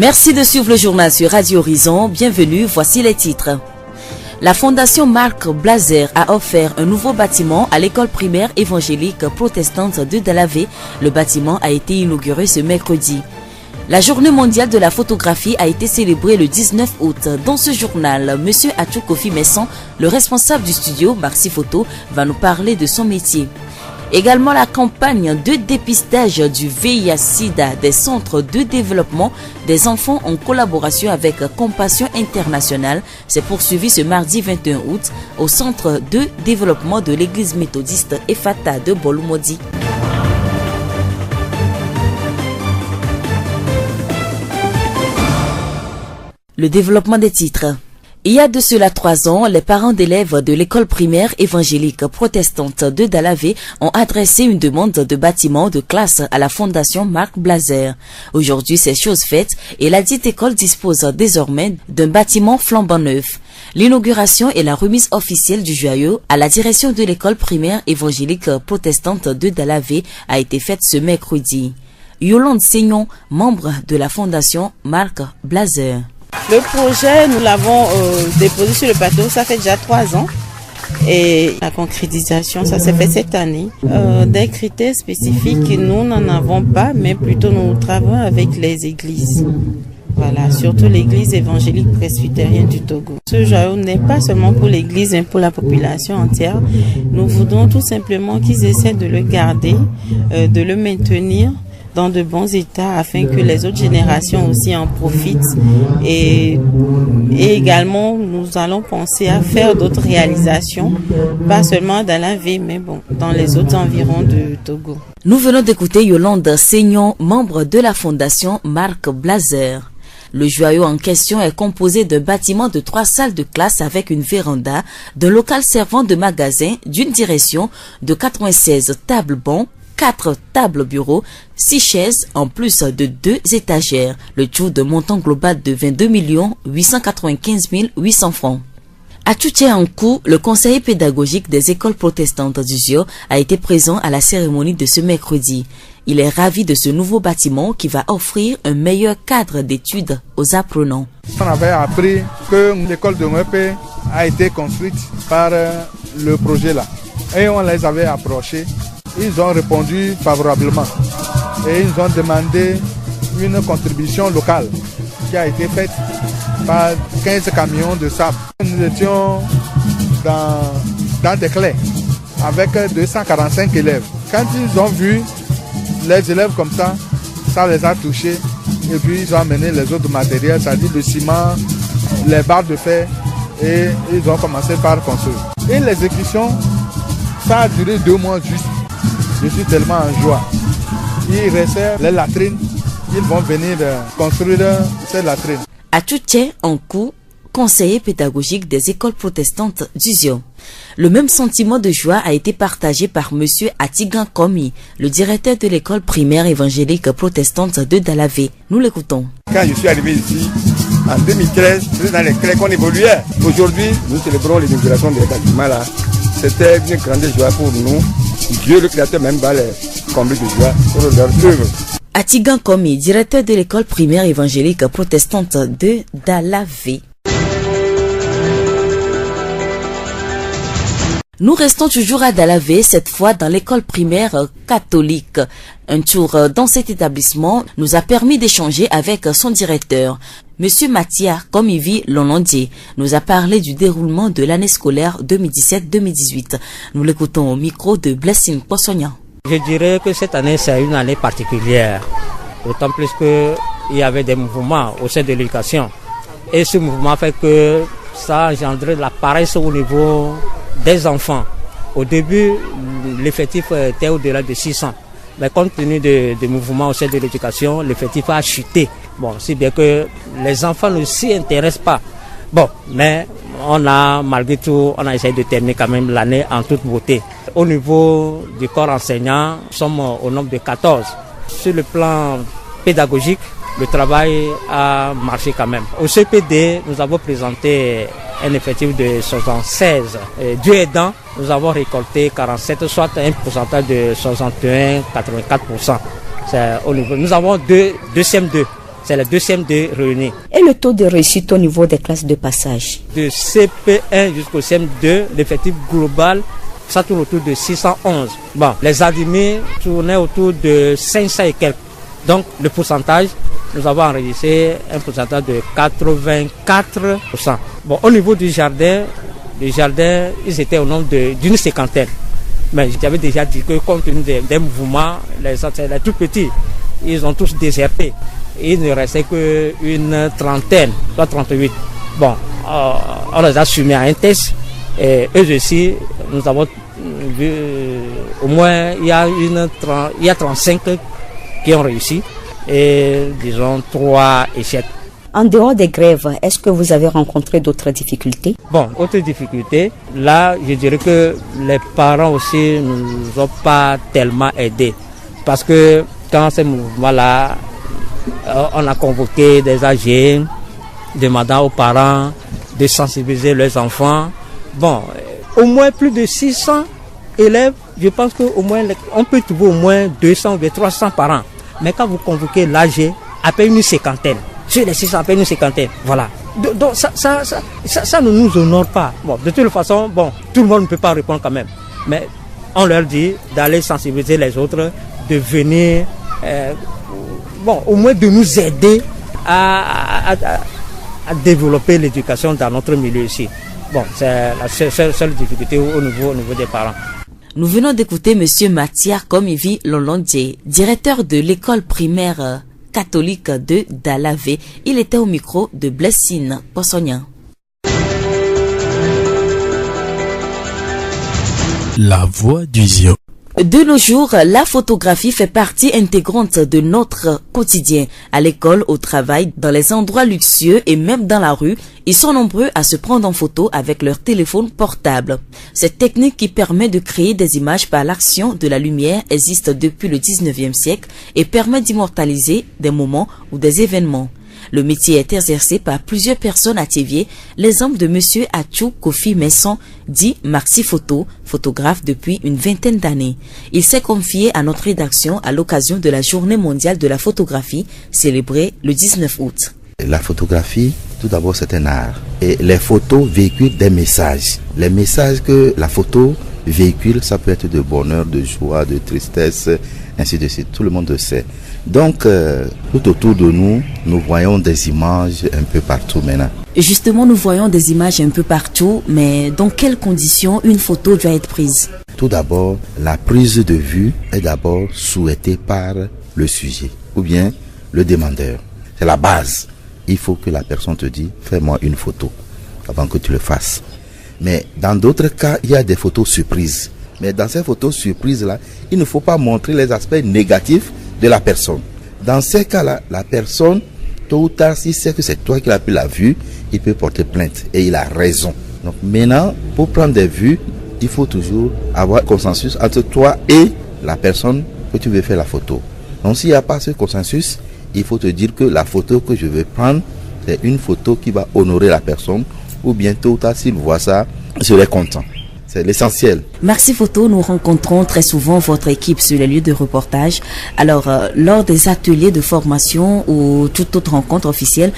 Merci de suivre le journal sur Radio Horizon. Bienvenue, voici les titres. La Fondation Marc Blazer a offert un nouveau bâtiment à l'école primaire évangélique protestante de Dalavé. Le bâtiment a été inauguré ce mercredi. La journée mondiale de la photographie a été célébrée le 19 août. Dans ce journal, M. Atchou Kofi Messon, le responsable du studio Maxi Photo, va nous parler de son métier. Également, la campagne de dépistage du VIH-Sida des centres de développement des enfants en collaboration avec Compassion Internationale s'est poursuivie ce mardi 21 août au centre de développement de l'église méthodiste Efata de Bolumodi. Le développement des titres. Il y a de cela 3 ans, les parents d'élèves de l'école primaire évangélique protestante de Dalavé ont adressé une demande de bâtiment de classe à la Fondation Marc Blazer. Aujourd'hui, c'est chose faite et la dite école dispose désormais d'un bâtiment flambant neuf. L'inauguration et la remise officielle du joyau à la direction de l'école primaire évangélique protestante de Dalavé a été faite ce mercredi. Yolande Seignon, membre de la Fondation Marc Blazer. Le projet, nous l'avons déposé sur le plateau, ça fait déjà 3 ans. Et la concrétisation, ça s'est fait cette année. Des critères spécifiques, nous n'en avons pas, mais plutôt nous travaillons avec les églises. Voilà, surtout l'église évangélique presbytérienne du Togo. Ce joyau n'est pas seulement pour l'église, mais pour la population entière. Nous voudrons tout simplement qu'ils essaient de le garder, de le maintenir dans de bons états afin que les autres générations aussi en profitent et également nous allons penser à faire d'autres réalisations, pas seulement dans la ville mais bon, dans les autres environs de Togo. Nous venons d'écouter Yolande Seignon, membre de la Fondation Marc Blazer. Le joyau en question est composé d'un bâtiment de 3 salles de classe avec une véranda, d'un local servant de magasin, d'une direction, de 96 tables-bancs, 4 tables bureaux, 6 chaises en plus de 2 étagères, le tout de montant global de 22 895 800 francs. À Tchouché-Ankou, le conseiller pédagogique des écoles protestantes d'Uzio a été présent à la cérémonie de ce mercredi. Il est ravi de ce nouveau bâtiment qui va offrir un meilleur cadre d'études aux apprenants. On avait appris que l'école de Mwepe a été construite par le projet là et on les avait approchés. Ils ont répondu favorablement et ils ont demandé une contribution locale qui a été faite par 15 camions de sable. Nous étions dans des clés avec 245 élèves. Quand ils ont vu les élèves comme ça les a touchés et puis ils ont amené les autres matériels, c'est-à-dire le ciment, les barres de fer et ils ont commencé par construire. Et l'exécution, ça a duré 2 mois juste. Je suis tellement en joie. Il restait les latrines. Ils vont venir construire ces latrines. À Tchouché-Ankou, conseiller pédagogique des écoles protestantes d'Uzio. Le même sentiment de joie a été partagé par M. Atigan Komi, le directeur de l'école primaire évangélique protestante de Dalavé. Nous l'écoutons. Quand je suis arrivé ici, en 2013, c'était dans les clés qu'on évoluait. Aujourd'hui, nous célébrons l'inauguration des bâtiments là. C'était une grande joie pour nous. Dieu le Créateur même va les combler de joie pour leur œuvre. Atigan Komi, directeur de l'école primaire évangélique protestante de Dalavé. Nous restons toujours à Dalavé, cette fois dans l'école primaire catholique. Un tour dans cet établissement nous a permis d'échanger avec son directeur. Monsieur Mathia Komivi Lonondier nous a parlé du déroulement de l'année scolaire 2017-2018. Nous l'écoutons au micro de Blessing Possognan. Je dirais que cette année, c'est une année particulière. D'autant plus qu'il y avait des mouvements au sein de l'éducation. Et ce mouvement fait que ça a engendré de la paresse au niveau des enfants. Au début, l'effectif était au-delà de 600. Mais compte tenu des mouvements au sein de l'éducation, l'effectif a chuté. Bon, si bien que les enfants ne s'y intéressent pas. Bon, mais malgré tout, on a essayé de terminer quand même l'année en toute beauté. Au niveau du corps enseignant, nous sommes au nombre de 14. Sur le plan pédagogique, le travail a marché quand même. Au CPD, nous avons présenté un effectif de 76. Dieu aidant, nous avons récolté 47, soit un pourcentage de 61-84%. C'est au niveau. Nous avons deux CM2 C'est le 2e de réunis. Et le taux de réussite au niveau des classes de passage? De CP1 jusqu'au CM2, l'effectif global, ça tourne autour de 611. Bon, les admis tournaient autour de 500 et quelques. Donc, le pourcentage, nous avons enregistré un pourcentage de 84%. Bon, au niveau du jardin, ils étaient au nombre d'une cinquantaine. Mais j'avais déjà dit que compte tenu des mouvements, les tout petits, ils ont tous déserté. Il ne restait qu'une trentaine, soit 38. Bon, on les a soumis à un test. Et eux aussi, nous avons vu, au moins, il y a 35 qui ont réussi. Et disons 3 échecs. En dehors des grèves, est-ce que vous avez rencontré d'autres difficultés? Bon, autre difficulté, là, je dirais que les parents aussi ne nous ont pas tellement aidés. Parce que quand ce mouvement-là, on a convoqué des âgés, demandant aux parents de sensibiliser leurs enfants. Bon, au moins plus de 600 élèves, je pense qu'au moins, on peut trouver au moins 200 ou 300 parents. Mais quand vous convoquez l'âgé, à peine une cinquantaine. Sur les 600, à peine une cinquantaine. Voilà. Donc ça ne nous honore pas. Bon, de toute façon, bon, tout le monde ne peut pas répondre quand même. Mais on leur dit d'aller sensibiliser les autres, de venir, bon, au moins de nous aider à développer l'éducation dans notre milieu ici. Bon, c'est la seule difficulté au niveau des parents. Nous venons d'écouter Monsieur Mathia Komivi Lolondje, directeur de l'école primaire catholique de Dalavé. Il était au micro de Blessine Possognan. La voix du Zion. De nos jours, la photographie fait partie intégrante de notre quotidien. À l'école, au travail, dans les endroits luxueux et même dans la rue, ils sont nombreux à se prendre en photo avec leur téléphone portable. Cette technique qui permet de créer des images par l'action de la lumière existe depuis le 19e siècle et permet d'immortaliser des moments ou des événements. Le métier est exercé par plusieurs personnes à Thiévié. L'exemple de Monsieur Atchou Kofi Messon, dit Maxi Photo, photographe depuis une vingtaine d'années. Il s'est confié à notre rédaction à l'occasion de la Journée mondiale de la photographie, célébrée le 19 août. La photographie, tout d'abord, c'est un art. Et les photos véhiculent des messages. Les messages que la photo véhicule, ça peut être de bonheur, de joie, de tristesse, ainsi de suite. Tout le monde le sait. Donc, tout autour de nous, nous voyons des images un peu partout maintenant. Justement, nous voyons des images un peu partout, mais dans quelles conditions une photo doit être prise? Tout d'abord, la prise de vue est d'abord souhaitée par le sujet ou bien le demandeur. C'est la base. Il faut que la personne te dise, fais-moi une photo avant que tu le fasses. Mais dans d'autres cas, il y a des photos surprises. Mais dans ces photos surprises-là, il ne faut pas montrer les aspects négatifs de la personne. Dans ces cas-là, la personne, tôt ou tard, s'il sait que c'est toi qui l'as pris la vue, il peut porter plainte et il a raison. Donc maintenant, pour prendre des vues, il faut toujours avoir un consensus entre toi et la personne que tu veux faire la photo. Donc s'il n'y a pas ce consensus, il faut te dire que la photo que je veux prendre, c'est une photo qui va honorer la personne, ou bien tôt ou tard, s'il voit ça, il serait content. C'est l'essentiel. Maxi Photo, nous rencontrons très souvent votre équipe sur les lieux de reportage. Alors, lors des ateliers de formation ou toute autre rencontre officielle,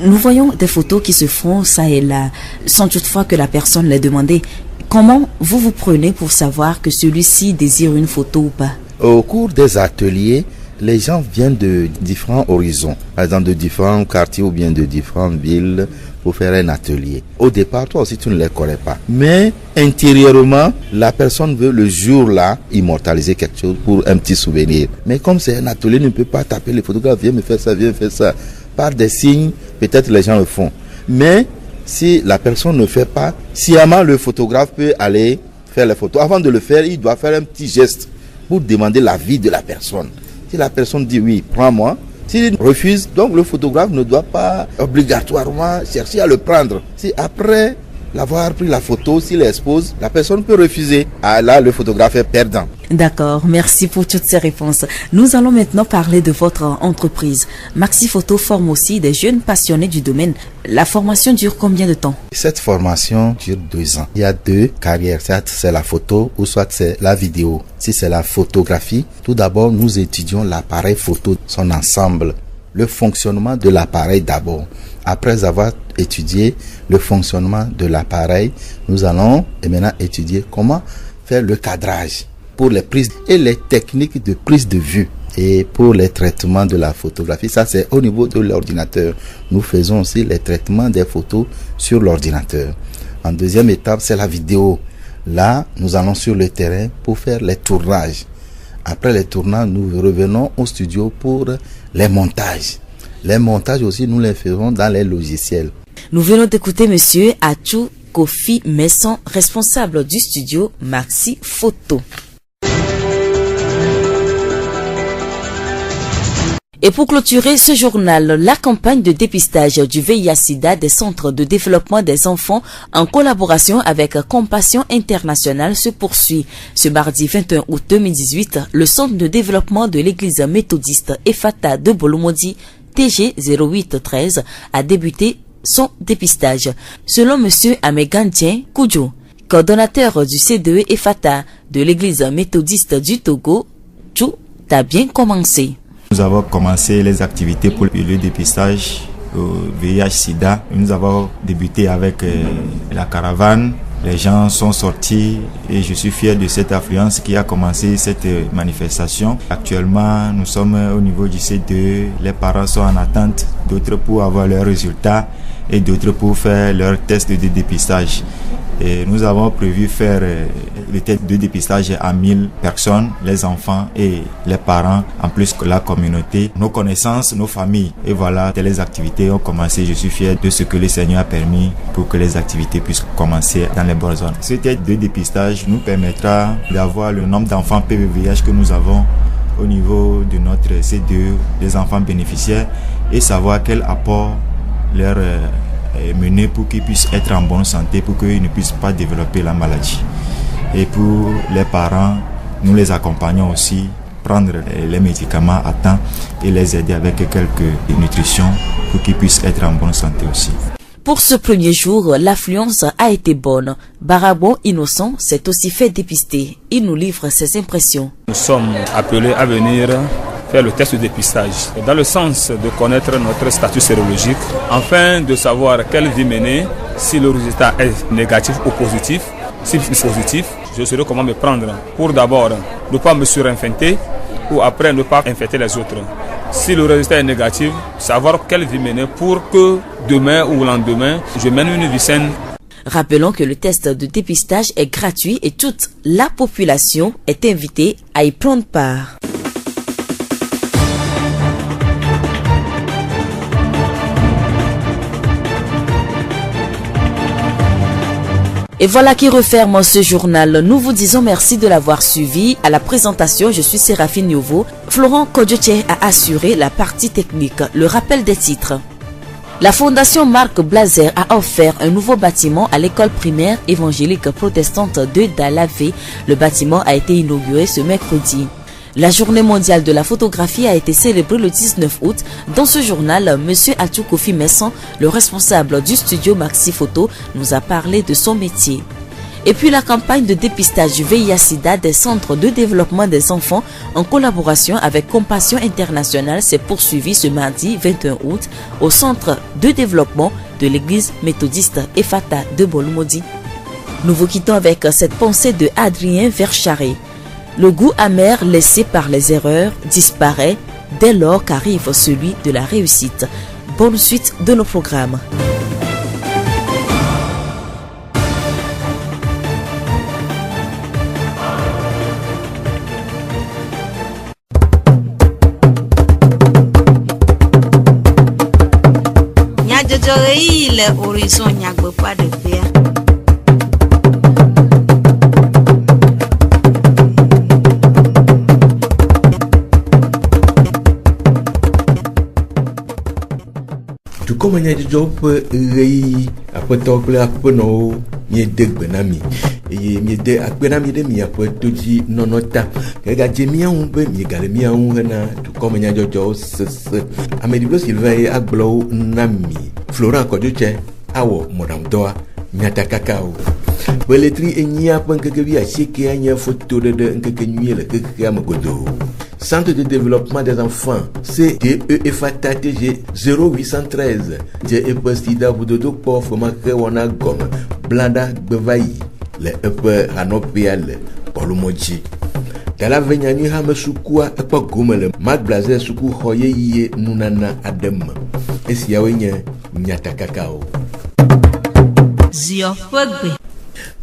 nous voyons des photos qui se font ça et là, sans toutefois que la personne l'ait demandé. Comment vous prenez pour savoir que celui-ci désire une photo ou pas? Au cours des ateliers, les gens viennent de différents horizons, par exemple de différents quartiers ou bien de différentes villes pour faire un atelier. Au départ, toi aussi tu ne les connais pas. Mais intérieurement, la personne veut le jour-là immortaliser quelque chose pour un petit souvenir. Mais comme c'est un atelier, ne peut pas taper les photographes, viens me faire ça, viens faire ça. Par des signes, peut-être les gens le font. Mais si la personne ne fait pas, sciemment le photographe peut aller faire les photos. Avant de le faire, il doit faire un petit geste pour demander l'avis de la personne. Si la personne dit oui, prends-moi. S'il refuse, donc le photographe ne doit pas obligatoirement chercher à le prendre. Si après l'avoir pris la photo, s'il expose, la personne peut refuser. Ah là, le photographe est perdant. D'accord, merci pour toutes ces réponses. Nous allons maintenant parler de votre entreprise. Maxi Photo forme aussi des jeunes passionnés du domaine. La formation dure combien de temps? Cette formation dure 2 ans. Il y a 2 carrières. Soit c'est la photo ou soit c'est la vidéo. Si c'est la photographie, tout d'abord, nous étudions l'appareil photo, son ensemble. le fonctionnement de l'appareil d'abord. Après avoir étudié le fonctionnement de l'appareil, nous allons maintenant étudier comment faire le cadrage pour les prises et les techniques de prise de vue. Et pour les traitements de la photographie, ça c'est au niveau de l'ordinateur. Nous faisons aussi les traitements des photos sur l'ordinateur. En deuxième étape, c'est la vidéo. Là, nous allons sur le terrain pour faire les tournages. Après les tournages, nous revenons au studio pour les montages. Les montages aussi, nous les faisons dans les logiciels. Nous venons d'écouter monsieur Atchou Kofi Messon, responsable du studio Maxi Photo. Et pour clôturer ce journal, la campagne de dépistage du VIH/SIDA des centres de développement des enfants en collaboration avec Compassion Internationale se poursuit. Ce mardi 21 août 2018, le centre de développement de l'église méthodiste Efata de Bolomodi, TG 0813, a débuté son dépistage. Selon monsieur Amegantien Koudjou, coordonnateur du CDE Efata de l'église méthodiste du Togo, tout a bien commencé. Nous avons commencé les activités pour le dépistage au VIH/SIDA. Nous avons débuté avec la caravane. Les gens sont sortis et je suis fier de cette affluence qui a commencé cette manifestation. Actuellement, nous sommes au niveau du C2. Les parents sont en attente, d'autres pour avoir leurs résultats et d'autres pour faire leur test de dépistage. Et nous avons prévu faire le test de dépistage à 1000 personnes, les enfants et les parents, en plus que la communauté, nos connaissances, nos familles. Et voilà, les activités ont commencé. Je suis fier de ce que le Seigneur a permis pour que les activités puissent commencer dans les bonnes zones. Ce test de dépistage nous permettra d'avoir le nombre d'enfants PVVH que nous avons au niveau de notre C2, des enfants bénéficiaires, et savoir quel apport leur mener pour qu'ils puissent être en bonne santé, pour qu'ils ne puissent pas développer la maladie. Et pour les parents, nous les accompagnons aussi, prendre les médicaments à temps et les aider avec quelques nutritions pour qu'ils puissent être en bonne santé aussi. Pour ce premier jour, l'affluence a été bonne. Barabo Innocent s'est aussi fait dépister. Il nous livre ses impressions. Nous sommes appelés à venir faire le test de dépistage, dans le sens de connaître notre statut sérologique, afin de savoir quelle vie mener, si le résultat est négatif ou positif. Si c'est positif, je saurai comment me prendre pour d'abord ne pas me surinfecter ou après ne pas infecter les autres. Si le résultat est négatif, savoir quelle vie mener pour que demain ou lendemain, je mène une vie saine. Rappelons que le test de dépistage est gratuit et toute la population est invitée à y prendre part. Et voilà qui referme ce journal. Nous vous disons merci de l'avoir suivi. À la présentation, je suis Séraphine Yovo. Florent Kodjoche a assuré la partie technique. Le rappel des titres. La Fondation Marc Blazer a offert un nouveau bâtiment à l'école primaire évangélique protestante de Dalavé. Le bâtiment a été inauguré ce mercredi. La journée mondiale de la photographie a été célébrée le 19 août. Dans ce journal, M. Atchou Kofi Messon, le responsable du studio Maxi Photo, nous a parlé de son métier. Et puis la campagne de dépistage du VIH/SIDA des centres de développement des enfants en collaboration avec Compassion Internationale s'est poursuivie ce mardi 21 août au centre de développement de l'église méthodiste Efata de Bolomodi. Nous vous quittons avec cette pensée de Adrien Vercharé. Le goût amer laissé par les erreurs disparaît dès lors qu'arrive celui de la réussite. Bonne suite de nos programmes. Le horizon nyagbe pas de paix. Comme il y a des gens qui après tout le monde mi deg benami et mi de benami de mi après tout dit non nota regarde mi on be mi gale mi on na comme il y a des gens amediblo silva aglo nami Florent Kodjoche awo modam doa nyata kakao Beletri enyia pengeke bi acheke anya photo de nkeke nuye le keke amagodo. Centre de développement des enfants CDEFATTG 0813 je sida budodo po foma ke wana gom blanda gbevayi le epe hanopiale polumoji. Dala venyani ha mesukua ekpa gomele Marc Blazer suku hoye yiye nunana adem. Esi yawenye nyata kakao. Zio fagbe.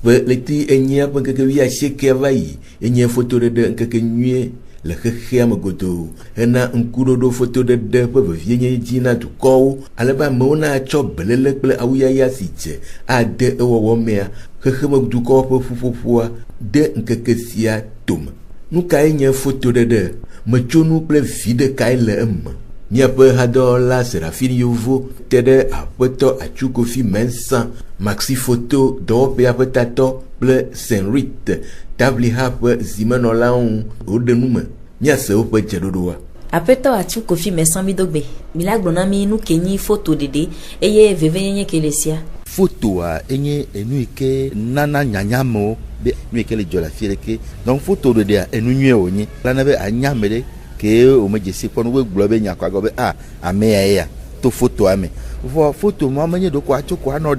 Beletri enyia pengeke bi acheke vayi enye photo de nkeke nuye le xexea me godo hena nkudodo foto de pe vevie dzina dukɔwo alebe amewo na tsɔ belele kple awuyaya si dze ade ewɔwɔ mea xexeme dukɔwo ƒe ƒuƒoƒoa de nkeke sia tome. Nu kae nye foto de metsonu kple vi ɖekae le eme. Miaƒe hadɔwɔla Serafin Yovo te ɖe aƒetɔ Atsukofi Mensa Maxi Photo dɔwɔƒea ƒe tatɔ kple Saint Rite Tabliha ƒe zimenɔlawo woɖe nu me. Miase woƒe dzeɖoɖoa. Aƒetɔ Atsukofi Mensa midogbe. Mila gblɔ na mi nu ke nyi foto ɖeɖe eye vevenyenye ke le sia. Fotoa enye enu ike nana nyanyamewo be nu ike le dzɔ le afi ɖeke. Donc foto ɖeɖea enu nyuie wonye. Lana be anyame ɖe ke o me dzesi kpɔ nu be gblɔ be nyakɔ agɔ be ame ya to fotoa me. Vɔ foto ma menye ɖo ko atso ko anɔ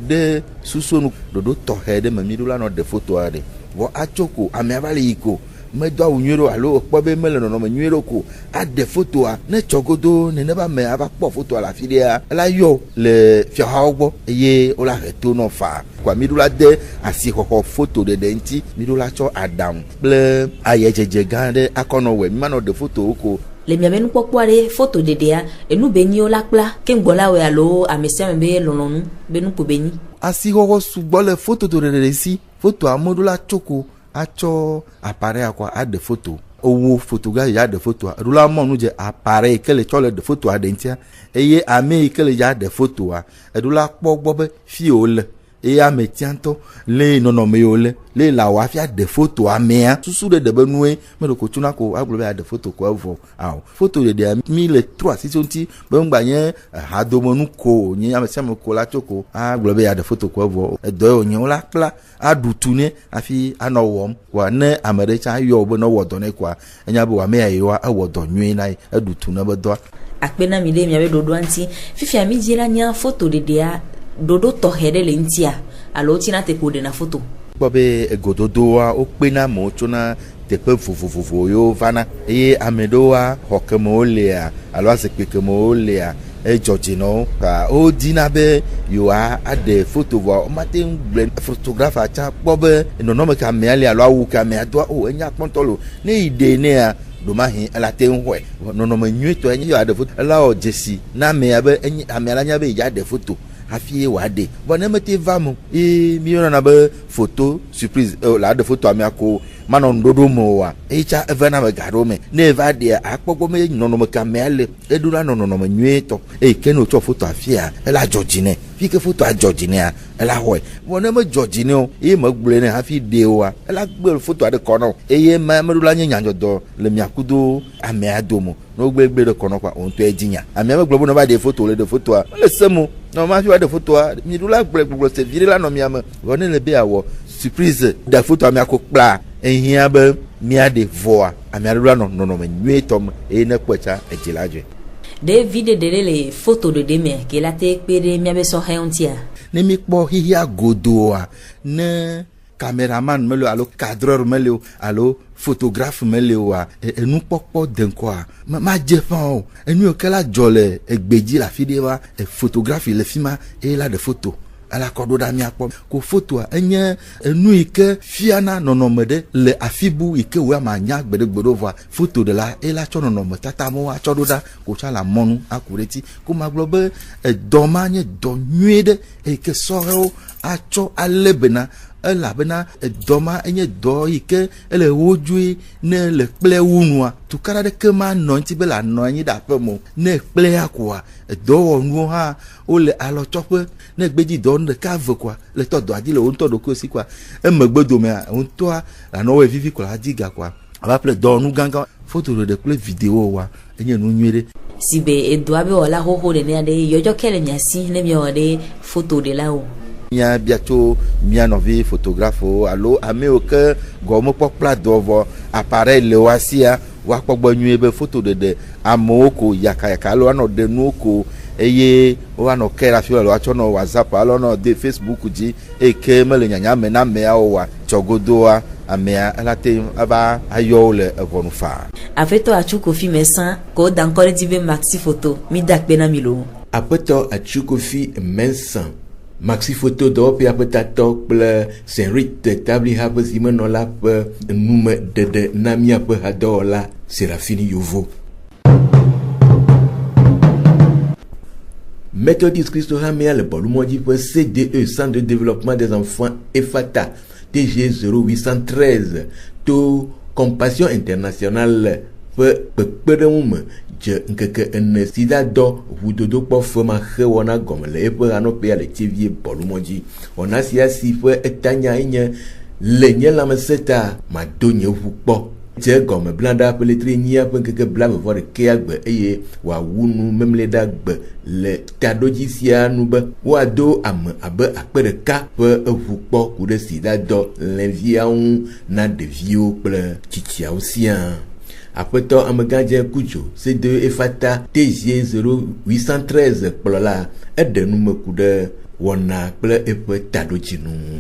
de susonu ɖoɖo tɔxɛ ɖe me mi ɖo la nɔ de fotoa ɖe. Vɔ atso ko amea va le yi ko medo awu nyuie ɖo alo kpɔ be mele nɔnɔme nyuie ɖo ko ade fotoa ne tsɔ godo nene ba me ava kpɔ fotoa le afi ɖea ela yɔ le fiahawo gbɔ eye wola he to nɔ fa kɔa mi ɖo la de asixɔxɔ foto ɖeɖe ŋuti mi ɖo la tsɔ aɖaŋu kple ayedzedze gã ɖe akɔ nɔ wɔ mi manɔ de fotowo ko. Le miabe nukpɔkpɔ ɖe foto ɖeɖea enu be nyiwo la kpla ke ŋgbɔlawoe alo ame sia ame be lɔlɔnu be nuko be nyi. Asixɔxɔ sugbɔ le foto ɖeɖe si foto ameɖo la tsoko atsɔ appareil quoi a de photo owo photographe ya de photo rula mo nu je appareil ke le tsɔ le de photo a de ntia eye ame ke le ya de photo a rula kpɔ gbɔ be fi o le eye ame tianto le nɔnɔme yo le la wa fia de photo amea susu de be nue me do ko tuna ko aglo be de photo ko avo aw photo de mi le 3 sisonti be ngba nye hadomonu ko nyi ame sem ko la tsoko aglo be ya de photo ko avo do yo nyi la kla adutune afi anɔwɔm wa ne ame de cha yo be no wodo ne kwa enya be wa me ayi wa awodo nui na adutune be do akpena mi de mi abe dodo anti fifia mi jira nya photo de dia dodo tɔxɛ ɖe le ŋutia alo tina teƒo ɖe na foto. Kpɔ be egododoa wokpena mo tsona teƒe vovovovo yo vana eye ame ɖewoa xɔ ke me wolea alo azikpui ke me wolea edzɔdzinɔwo ka wodina be yewoa aɖe foto vɔ womate ŋu gblẽ photographe atsa kpɔ be nɔnɔme ke amea le alo awu ke amea doa o enya kpɔntɔ lo ne yi ɖe nea domahi ela te ŋu xɔe nɔnɔme nyuietɔ enye yewoa ɖe foto ela wɔ dzesi na amea be amea la nya be ya ɖe foto hafi wade bon ne mete va mo e mi yona na be photo surprise la de photo amia ko manon dodo mo wa e cha evana me garo me ne va de akpogbo me nono me kamele e dura nono me nyueto e keno cho photo afia e la jojine fi ke photo a jojine a e la hoy bon ne me jojine o e me gbule ne hafi de wa e la gbe photo ade kono e ye ma me dula nyanjo do le miakudo ame adomo no gbegbe de kono kwa on to ejinya ame me gbo no ba de photo le a le semo no ma fi wa de photo a mi dula gbegbe se vire la no mi am woni le be awo surprise de photo amia ko kpla ehia be mia de voa amia dula no me nyuetom e ne kpocha ejilaje David de le photo de deme ke la te pere mia be so heuntia ne mi kpo hihia godoa ne cameraman melo alo cadreur melo alo photographe melo wa enu pokpo denkoa ma jefan o enu okela jole egbeji la fide wa photographe le fima e la de photo ala kodo da mi akpo ko photo a enye enu ike fiana nonomede le afibu ike we ma nya gbedegbedo va photo de la e la chono no tata mo a chodo da ko cha la monu akureti ko ma globe doma nye do nyuede e ke soro a cho alebena ela bena doma enye do ike ele wojui ne le kple wunua tukara de kema no nti be la no anyi da pe mo ne kple akwa do wonu ha o le alo chope ne gbeji do ne ka ve kwa le to do adi le on to do ko si kwa e megbedo me on to la no we vivi kwa diga kwa aba ple do nu ganga photo de kple video wa enye nu nyere sibe edo abe wala hoho de ne ade yojo kele nyasi ne mi ode photo de la o mia biato mia novi photographe allo ameo que gomo pokpla dovo appareil le wasia wa pogbo nyu be photo de amoko yaka lo no de nuko eye wa no kera fi lo acho no WhatsApp alo no de Facebook ji e ke mele nyanya me na me awa chogodoa amea alate aba ayo le evonufa afeto achukofi mesan ko dankore dibe maxi photo mi dakbena milo apeto achukofi mensan maxi photo do pe apetato ple senrit tabli habe zimeno la pe nume de namia pe hadola Serafini Yovo. Méthodiste Christo Ramea le Bolumodi pour CDE, Centre de développement des enfants EFATA, TG 0813, to Compassion internationale pour je nkeke en sida do wudodo po fema khewona gomle e pour anope ale TV Bolumodi. On a si pour etanya nye lenye la meseta madonye wupo. Je comme blanda peletri nia pen que blave voir ke agbe eye wa wunu memleda gbe le tadoji sia nube wa do am abe akpere ka pe evukpo ku de sida do lenvia un na de vio ple chichia osien apeto ameganje kujo C2 EFATA TG 0813 plola edenu me ku de wona ple epe tadoji nu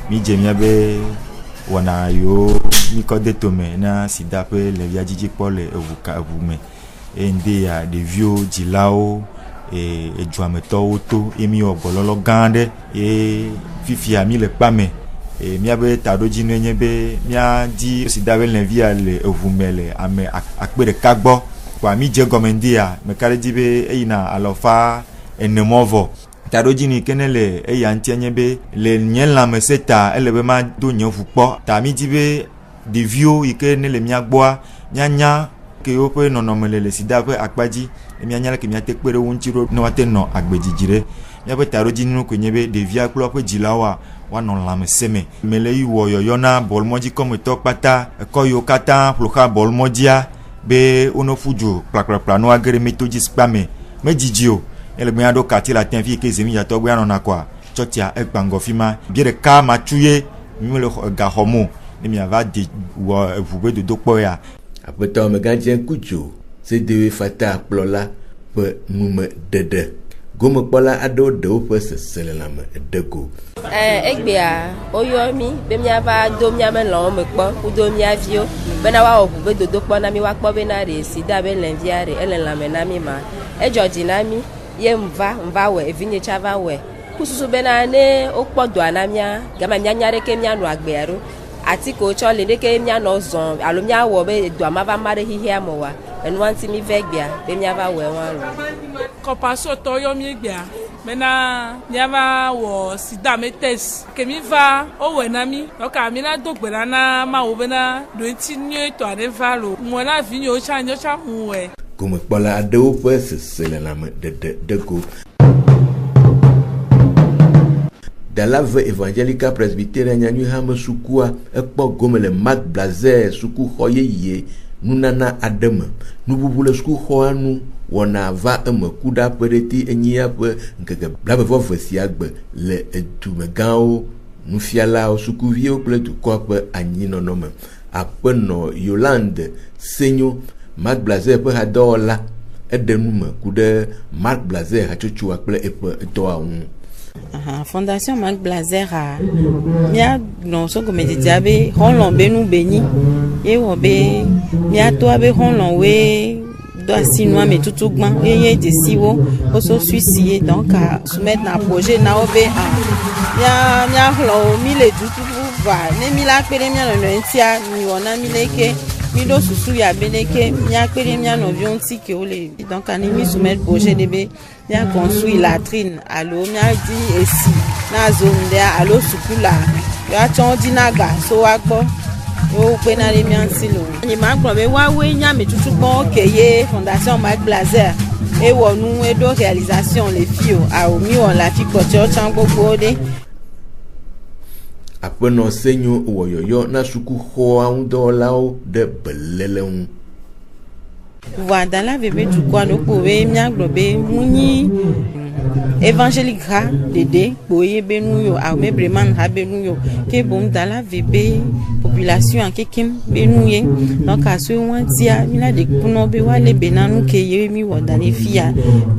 mi jemia be wana yo miko de tome na sida pe le via jiji pole evuka evume ende ya de vio jilao e juameto auto emi obololo gande e fifia mi le pame e mi abe tadoji nenye be mi a di sida be le via le evumele ame akpere kagbo kwa mi je gomendia me kale dibe eina alofa enemovo tadoji ni kenele e yantianye be le nyela meseta elebe ma do nyofu po ta mi dibe de vio ike ne le miagboa nyanya ke ope nonomele le sida pe akpaji e mianya ke miate pere wonchiro no wate no agbejijire ya be tadoji nu kwenyebe de via klo pe jilawa wa non la meseme mele iwo yoyona bolmoji comme tokpata ko yo kata ploka bolmodia be ono fujo plakla no agere metoji spame mejijio ele gbe ado kati la tin fi ke zemi ya to gbe anona kwa chotia e gbango fima bi de ka ma tuye mi le ga homo ni mi ava de wo vugbe de dokpo ya apeto me ganjen kujo CDE EFATA plola pe nume dede gomo kpola ado de pe sesele la me dego egbea oyomi be mi ava do mi ame lo me kpo ku do mi avio be na wa vugbe de dokpo na mi wa kpo be na re sida be lenviare ele la me na mi ma e joji na mi ye mva we evinye chava we kususu bena ne okpodo anamia gama mia nyare ke mia no agbero ati ko cho le ke mia no zon alo mia wo be do amava mare hihi amowa enu anti mi vegbia be mia va we wan ro ko paso to yo mi gbia mena mia va wo sida metes ke mi va o we na mi o ka mi na dogbera na ma wo bena do ti nyo to ade va lo mo na vinyo cha mu we como kpola ado pe sesele la me de go dans la vie évangélique presbytérienne ñu ham sukua ekpo gomele Marc Blazer suku khoyeye nunana adem nu bubule suku khoanu wona va eme kuda pereti enyia pe nkeke blabe vo vesiagbe le edumegao nu fiala suku vie ple du corps anyi nonome apeno Yolande Senyo Marc Blazer pe hadola edenume kude Marc Blazer hachuchu akple epe doa Fondation Marc Blazer a mia non so comme diabe honlon be nu beni e wo be mia to abe honlon we do asinwa me tutugban ye de siwo o so suicider donc à soumettre na projet na obe a mia hlo mi le tutu va ne mi la pere mia no ntia mi wona mi leke mi do susu ya beneke mia pere mia no vionti ke o le donc ani mi soumettre projet de be mia construit latrine allo mia di esi na zone allo sukula ya chon dinaga so wa gbo o pe na le mia nsilo ni ma gbo be wa we nya me tutu gbon keye Fondation Marc Blazer e wo nu e do réalisation les filles a o mi on la fi kocho chan gbogbo de apeno senyo woyoyo na suku ho aundo lao de beleleun voilà dans la bébé du quoi no ko we mia gbo be muni évangélique ha dede boye benu yo a me breman ha benu yo ke bom dala vebe population kekim benu ye donc a so wan dia mi la de kuno be wale benanu ke ye mi wodane fia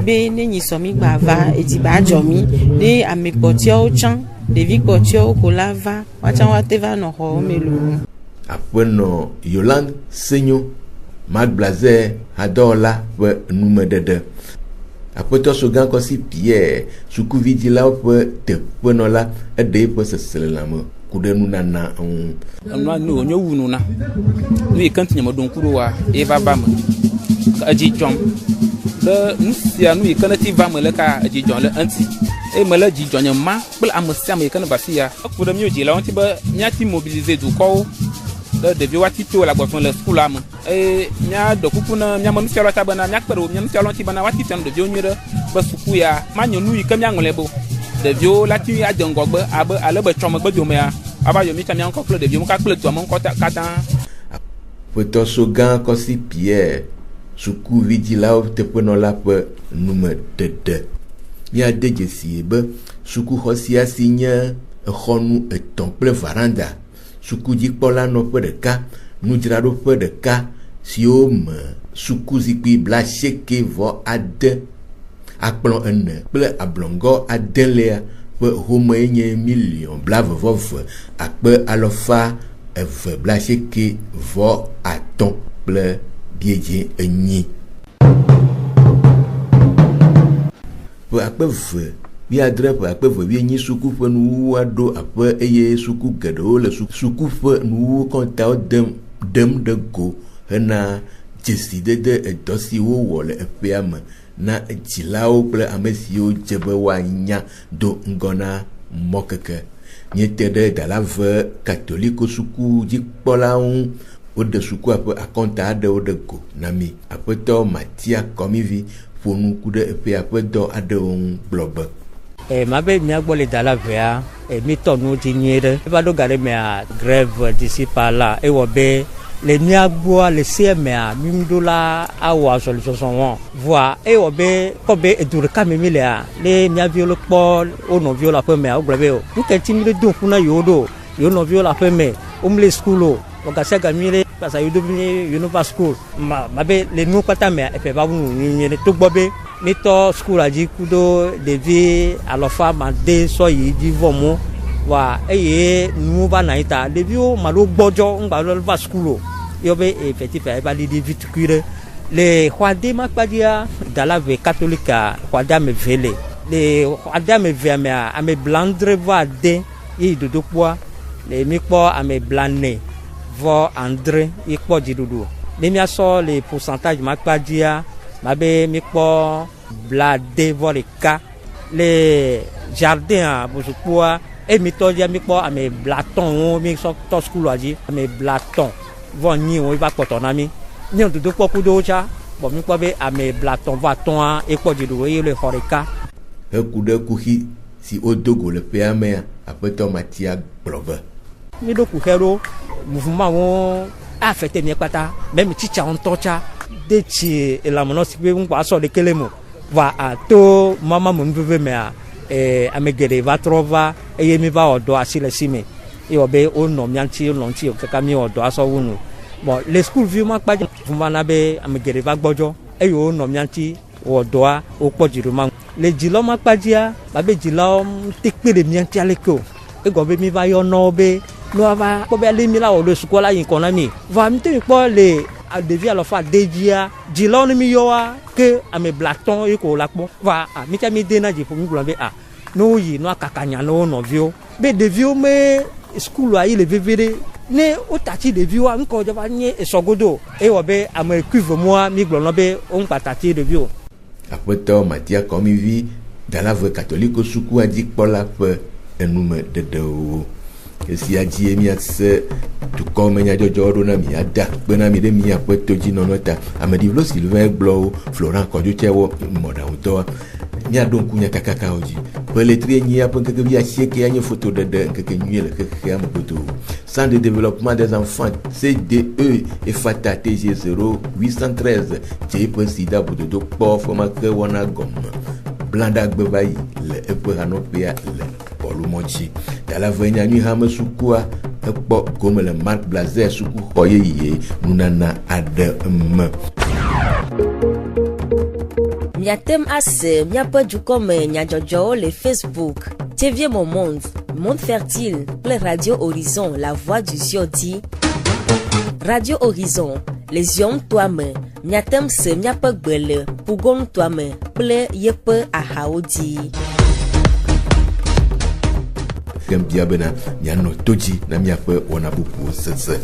be ne nyi so mi gbava eti ba jomi de amepotio chan de vicotio ko lava wacha wateva no ho melu apeno Yolande Senyo Marc Blazer adola pe nume dede apoto sogan ko si Pierre sukuvi la pe te peno la ede pe seselamo kudenu nana onwa no nyo wunu na no ikanti nyama don kurowa e baba ma aji jom le nusia no ikanati va me le ka aji jom le anti e me le aji jom ma bla amsia me ikana basia akuda mi oji la onti ba nyati mobiliser du ko de vieux watito la boisson le school am nya do kupuna nya manu selo ta bana nya kpero nya selo ti bana watito de vieux nyere ba suku ya ma nyonu yi kam nya ngolebo de vieux la ti ya jongo gbe abe ale be choma gbe do me ya aba yo mi kam nya ko kle de vieux mo ka kle to mo ko ta katan poto sogan ko si Pierre suku vigila te peno la pe nume dede nya deje si be suku hosia sinya khonu eton varanda suku jikpola no pe deka nudrado pe deka siom suku zikpi bla sheke vo ade akplon ene ple ablongo adelea pe home enye million bla vov akpe alofa eve bla sheke vo aton ple bieje enyi pe akpe ve bi adre pe akpe ve bi nyi suku pe nu ado ape eye suku gedo le suku pe nu konta dem de go hena jeside de edosi wo wole epiam na jilao ple amesio jebe wa nya do ngona mokeke nyete de dalave catholique suku jikpola un o de suku ape akonta de o de go nami apeto Matia Komivi fonu kude epe apeto ade un blobe mabe miagbole dala vea mi tonu diniere va do gare mea grève d'ici par là e wobe le miagbo le CMA mimdola awa solution son voix e wobe kobe edure kamemile a le mia viole po o no viola pe mea o glebe o nke timile do kuna yodo yo no viola pe me umle schoolo o ga sega mile pasa yodo ni univer school mabe le nu kwata me e pe ba wunu ni to gbobe mito school aji kudo devi alofa mande so yi di vomo wa eye nu ba naita devi o malo gbojo ngba lo ba school yo be effectif e ba di viticure le khwade makpadia dala ve catholique khwada me vele le khwada me ve ame blandre va de yi dodo kwa le mi po ame blané vo André yi po didudu le mi aso le pourcentage makpadia mabe mi po blade voleka le jardin bozukua e mi to dia mi po ame blaton mi so to school aji ame blaton voni o va potona mi ni ododo poku do cha bo mi po be ame blaton va ton e po didu e le horeka e kude kuhi si odogo le peame apeto Matia Blove mi do ku hero mouvement won affecté mi pata même chicha on tocha de chi la monosi pe un paso de kelemo va a to mama mo mveve me a amegere va trova e yemi va odo asile sime e obe o no mianti o lonti o kaka mi odo aso wunu bon les school view ma pa fuma na be amegere va gbojo e yo no mianti odo a o pojiru ma le jilo ma pajia ba be jilo tekpere mianti aleko e go be mi va yo no be no va ko be le mi la o le school la yin kon na mi va mi te po le a devia alors fa devia jilon mi yoa que a me blaton e ko lakpo va a mi tami de na je fo mi gbe a no yi no akakanya no no vio be devio me school a ile vevere ne o tati devio a nko je ba nye esogodo e wo be a me cuve moi mi gbe no be on patati devio apoto Matia Komivi dala ve catholique suku a dik pola pe enume dedo si aji mi ase to come nya jojo na mi ada pe na mi de mi apeto ji no nota amedi vlo Sylvain Glo Florent Kodjo chewo moda uto nya don kunya kakaka oji peletri nyi apen ke bi asieke anya photo de ke nyele ke am photo centre de développement des enfants CDE et Fata TG 0813 J.Sida Bododo po forma ke wana gom blanda gbe le eƒe hanɔƒea le bɔlumɔdzi. Dalave nyanyui hame sukua ekpɔ gome le Marc Blazer sukuxɔ yeye nunana aɖe me. Miatem ase miaƒe dukɔme nyadzɔdzɔwo le Facebook, TV Mon Monde, Monde Fertile kple Radio Horizon, La Voix du Zion di. Radio Horizon, le Zion toa me, miatem se miaƒe gbe le Pugon toa me kple yeƒe ahawo di. Bia bena mianɔ to dzi na miaƒe wɔna bubuwo sese.